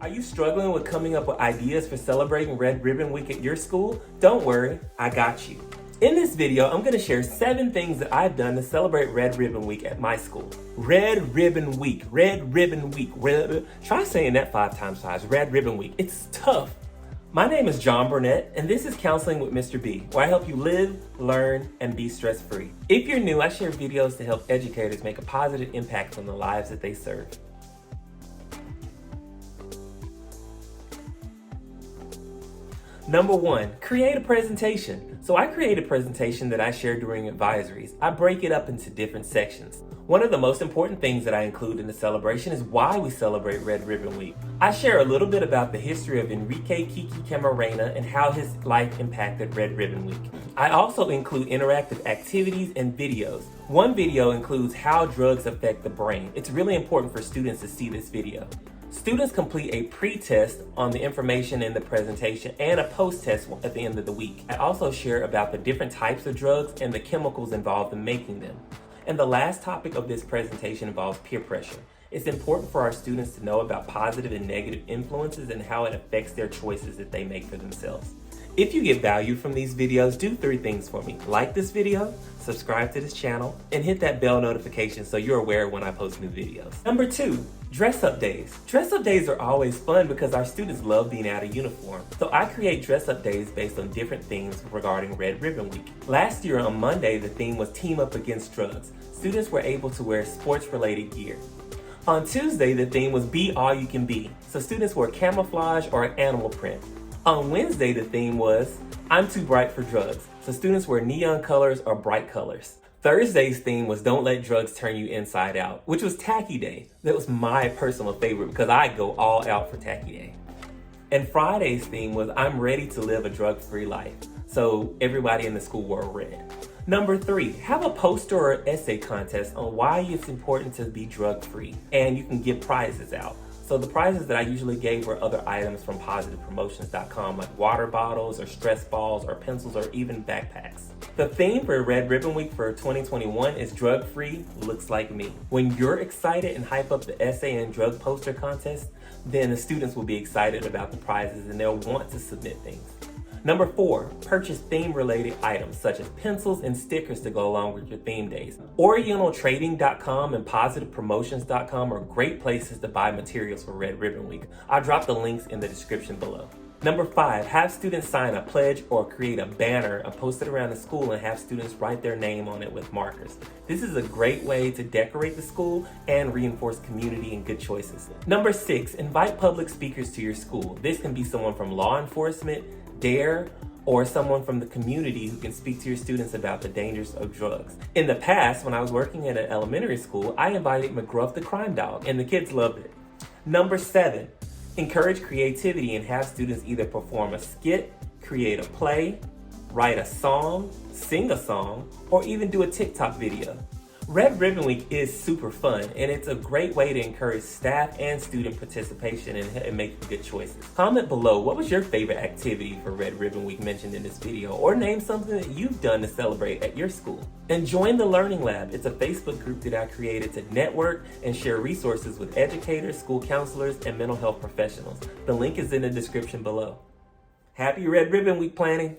Are you struggling with coming up with ideas for celebrating Red Ribbon Week at your school? Don't worry, I got you. In this video, I'm going to share 7 things that I've done to celebrate Red Ribbon Week at my school. Red Ribbon Week, Red Ribbon Week, Try saying that 5 times fast, Red Ribbon Week. It's tough. My name is John Burnett, and this is Counseling with Mr. B, where I help you live, learn, and be stress-free. If you're new, I share videos to help educators make a positive impact on the lives that they serve. Number 1, create a presentation. So I create a presentation that I share during advisories. I break it up into different sections. One of the most important things that I include in the celebration is why we celebrate Red Ribbon Week. I share a little bit about the history of Enrique Kiki Camarena and how his life impacted Red Ribbon Week. I also include interactive activities and videos. One video includes how drugs affect the brain. It's really important for students to see this video. Students complete a pre-test on the information in the presentation and a post-test at the end of the week. I also share about the different types of drugs and the chemicals involved in making them. And the last topic of this presentation involves peer pressure. It's important for our students to know about positive and negative influences and how it affects their choices that they make for themselves. If you get value from these videos, do 3 things for me. Like this video, subscribe to this channel, and hit that bell notification so you're aware when I post new videos. Number 2, dress-up days. Dress-up days are always fun because our students love being out of uniform. So I create dress-up days based on different themes regarding Red Ribbon Week. Last year on Monday, the theme was Team Up Against Drugs. Students were able to wear sports-related gear. On Tuesday, the theme was Be All You Can Be. So students wore camouflage or an animal print. On Wednesday, the theme was I'm Too Bright for Drugs. So students wear neon colors or bright colors. Thursday's theme was Don't Let Drugs Turn You Inside Out, which was Tacky Day. That was my personal favorite because I go all out for Tacky Day. And Friday's theme was I'm Ready to Live a Drug-Free Life. So everybody in the school wore red. Number 3, have a poster or essay contest on why it's important to be drug-free, and you can give prizes out. So the prizes that I usually gave were other items from positivepromotions.com like water bottles or stress balls or pencils or even backpacks. The theme for Red Ribbon Week for 2021 is drug-free looks like me. When you're excited and hype up the essay and drug poster contest, then the students will be excited about the prizes and they'll want to submit things. Number 4, purchase theme-related items such as pencils and stickers to go along with your theme days. OrientalTrading.com and PositivePromotions.com are great places to buy materials for Red Ribbon Week. I'll drop the links in the description below. Number 5, have students sign a pledge or create a banner and post it around the school and have students write their name on it with markers. This is a great way to decorate the school and reinforce community and good choices. Number 6, invite public speakers to your school. This can be someone from law enforcement, DARE, or someone from the community who can speak to your students about the dangers of drugs. In the past, when I was working at an elementary school, I invited McGruff the crime dog, and the kids loved it. Number 7, encourage creativity and have students either perform a skit, create a play, write a song, sing a song, or even do a TikTok video. Red Ribbon Week is super fun, and it's a great way to encourage staff and student participation and making good choices. Comment below, what was your favorite activity for Red Ribbon Week mentioned in this video, or name something that you've done to celebrate at your school. And join the Learning Lab. It's a Facebook group that I created to network and share resources with educators, school counselors, and mental health professionals. The link is in the description below. Happy Red Ribbon Week planning!